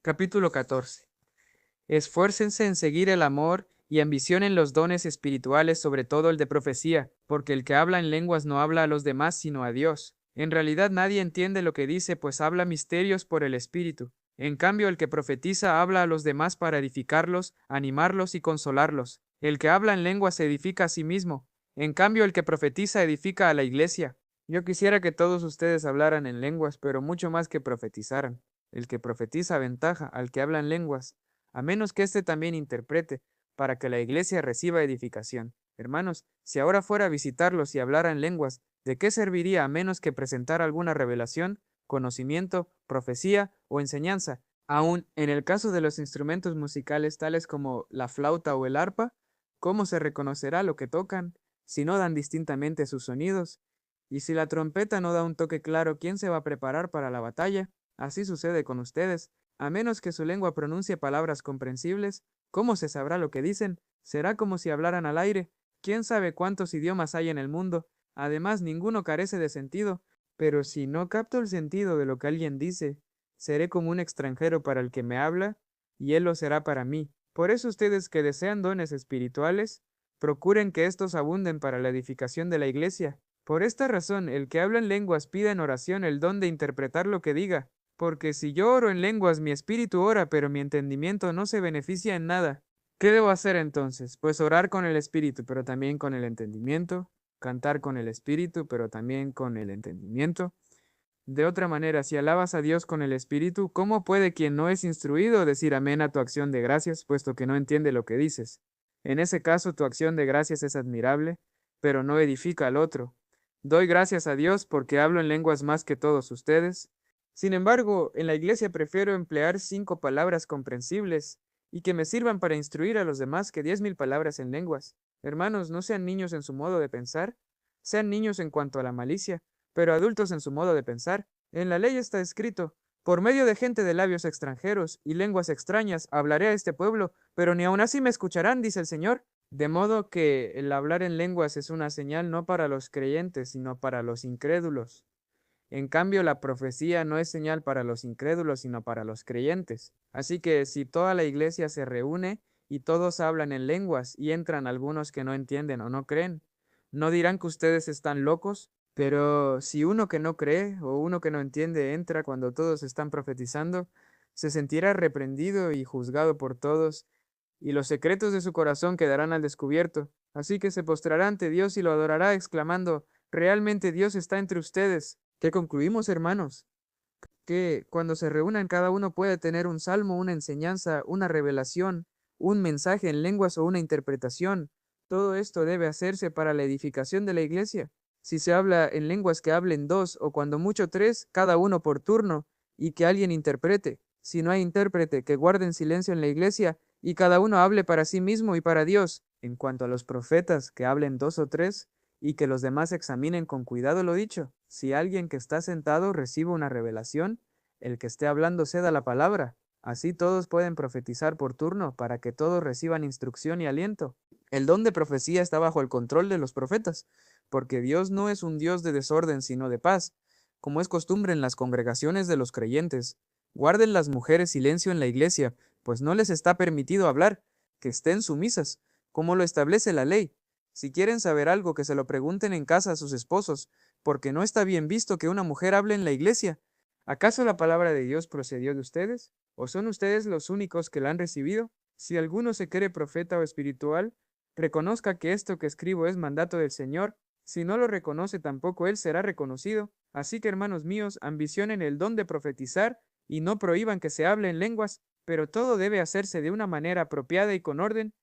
Capítulo 14. Esfuércense en seguir el amor y ambicionen los dones espirituales, sobre todo el de profecía, porque el que habla en lenguas no habla a los demás sino a Dios. En realidad nadie entiende lo que dice, pues habla misterios por el Espíritu. En cambio, el que profetiza habla a los demás para edificarlos, animarlos y consolarlos. El que habla en lenguas se edifica a sí mismo. En cambio, el que profetiza edifica a la iglesia. Yo quisiera que todos ustedes hablaran en lenguas, pero mucho más que profetizaran. El que profetiza aventaja al que habla en lenguas, a menos que éste también interprete, para que la iglesia reciba edificación. Hermanos, si ahora fuera a visitarlos y hablara en lenguas, ¿de qué serviría a menos que presentar alguna revelación, conocimiento, profecía o enseñanza? Aún en el caso de los instrumentos musicales tales como la flauta o el arpa, ¿cómo se reconocerá lo que tocan si no dan distintamente sus sonidos? Y si la trompeta no da un toque claro, ¿quién se va a preparar para la batalla? Así sucede con ustedes. A menos que su lengua pronuncie palabras comprensibles, ¿cómo se sabrá lo que dicen? Será como si hablaran al aire. ¿Quién sabe cuántos idiomas hay en el mundo? Además, ninguno carece de sentido. Pero si no capto el sentido de lo que alguien dice, seré como un extranjero para el que me habla, y él lo será para mí. Por eso ustedes que desean dones espirituales, procuren que éstos abunden para la edificación de la iglesia. Por esta razón, el que habla en lenguas pida en oración el don de interpretar lo que diga, porque si yo oro en lenguas, mi espíritu ora, pero mi entendimiento no se beneficia en nada. ¿Qué debo hacer entonces? Pues orar con el espíritu, pero también con el entendimiento, cantar con el espíritu, pero también con el entendimiento. De otra manera, si alabas a Dios con el espíritu, ¿cómo puede quien no es instruido decir amén a tu acción de gracias, puesto que no entiende lo que dices? En ese caso, tu acción de gracias es admirable, pero no edifica al otro. Doy gracias a Dios porque hablo en lenguas más que todos ustedes. Sin embargo, en la iglesia prefiero emplear 5 palabras comprensibles y que me sirvan para instruir a los demás que 10.000 palabras en lenguas. Hermanos, no sean niños en su modo de pensar, sean niños en cuanto a la malicia, pero adultos en su modo de pensar. En la ley está escrito, por medio de gente de labios extranjeros y lenguas extrañas hablaré a este pueblo, pero ni aun así me escucharán, dice el Señor. De modo que el hablar en lenguas es una señal no para los creyentes, sino para los incrédulos. En cambio, la profecía no es señal para los incrédulos, sino para los creyentes. Así que si toda la iglesia se reúne y todos hablan en lenguas y entran algunos que no entienden o no creen, ¿no dirán que ustedes están locos? Pero si uno que no cree o uno que no entiende entra cuando todos están profetizando, se sentirá reprendido y juzgado por todos, y los secretos de su corazón quedarán al descubierto. Así que se postrará ante Dios y lo adorará, exclamando, realmente Dios está entre ustedes. ¿Qué concluimos, hermanos? Que cuando se reúnan cada uno puede tener un salmo, una enseñanza, una revelación, un mensaje en lenguas o una interpretación. Todo esto debe hacerse para la edificación de la iglesia. Si se habla en lenguas, que hablen 2 o cuando mucho 3, cada uno por turno, y que alguien interprete. Si no hay intérprete, que guarden silencio en la iglesia y cada uno hable para sí mismo y para Dios. En cuanto a los profetas, que hablen 2 o 3, y que los demás examinen con cuidado lo dicho. Si alguien que está sentado recibe una revelación, el que esté hablando ceda la palabra. Así todos pueden profetizar por turno, para que todos reciban instrucción y aliento. El don de profecía está bajo el control de los profetas, porque Dios no es un Dios de desorden, sino de paz, como es costumbre en las congregaciones de los creyentes. Guarden las mujeres silencio en la iglesia, pues no les está permitido hablar, que estén sumisas, como lo establece la ley. Si quieren saber algo, que se lo pregunten en casa a sus esposos, porque no está bien visto que una mujer hable en la iglesia. ¿Acaso la palabra de Dios procedió de ustedes? ¿O son ustedes los únicos que la han recibido? Si alguno se cree profeta o espiritual, reconozca que esto que escribo es mandato del Señor. Si no lo reconoce tampoco él será reconocido. Así que, hermanos míos, ambicionen el don de profetizar y no prohíban que se hable en lenguas, pero todo debe hacerse de una manera apropiada y con orden,